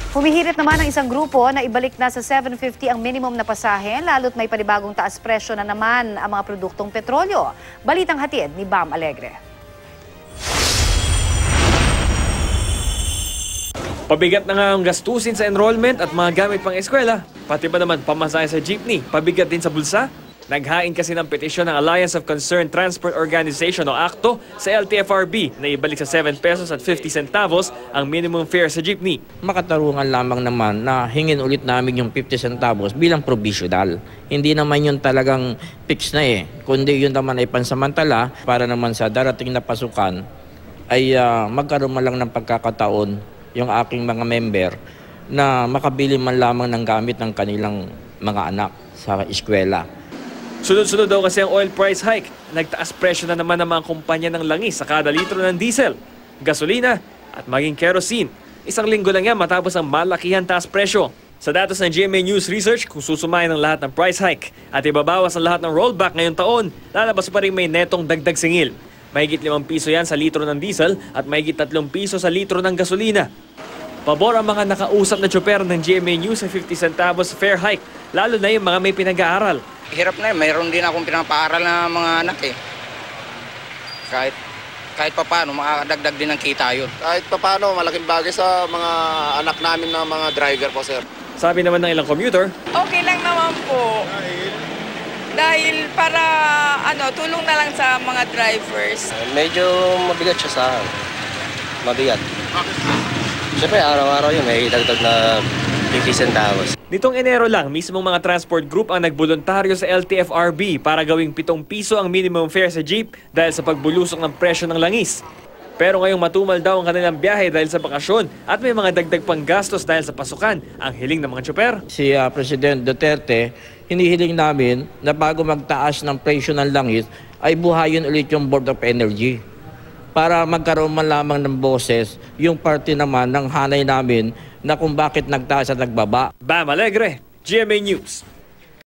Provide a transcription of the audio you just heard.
Humihirit naman ang isang grupo na ibalik na sa 750 ang minimum na pasahe, lalo't may panibagong taas presyo na naman ang mga produktong petrolyo. Balitang hatid ni Bam Alegre. Pabigat na nga ang gastusin sa enrollment at mga gamit pang eskwela. Pati ba naman pamasahe sa jeepney, pabigat din sa bulsa? Naghain kasi ng petisyon ng Alliance of Concerned Transport Organization o ACTO sa LTFRB na ibalik sa 7 pesos at 50 centavos ang minimum fare sa jeepney. Makatarungan lamang naman na hingin ulit namin yung 50 centavos bilang provisional. Hindi naman yun talagang fix na kundi yun naman ay pansamantala para naman sa darating na pasukan ay magkaroon man lang ng pagkakataon yung aking mga member na makabili man lamang ng gamit ng kanilang mga anak sa eskwela. Sunod-sunod daw kasi ang oil price hike. Nagtaas presyo na naman ng mga kumpanya ng langis sa kada litro ng diesel, gasolina at maging kerosene. Isang linggo lang yan matapos ang malakihan taas presyo. Sa datos ng GMA News Research, kung susumayin ang lahat ng price hike at ibabawas ang lahat ng rollback ngayong taon, lalabas pa rin may netong dagdag singil. Mahigit 5 piso yan sa litro ng diesel at mahigit 3 piso sa litro ng gasolina. Pabor ang mga nakausap na tsoper ng GMA News sa 50 centavos fare hike, lalo na yung mga may pinag-aaral. Hirap na mayroon din akong pinapaaral na mga anak Kahit papaano, makakadagdag din ng kita yun. Kahit papaano, malaking bagay sa mga anak namin na mga driver po, sir. Sabi naman ng ilang commuter, okay lang naman po. Dahil para tulong na lang sa mga drivers. Medyo mabigat siya sa akin. Mabigat. Siyempre, araw-araw yun, may dagdag na 50 centavos. Nitong Enero lang, mismong mga transport group ang nagboluntaryo sa LTFRB para gawing 7 piso ang minimum fare sa jeep dahil sa pagbulusok ng presyo ng langis. Pero ngayong matumal daw ang kanilang biyahe dahil sa bakasyon at may mga dagdag pang gastos dahil sa pasukan, ang hiling ng mga tsoper. Si President Duterte, hinihiling namin na bago magtaas ng presyo ng langis ay buhayin ulit yung Board of Energy para magkaroon man lamang ng boses yung parte naman ng hanay namin na kung bakit nagtaas at nagbaba. Bam Alegre, GMA News.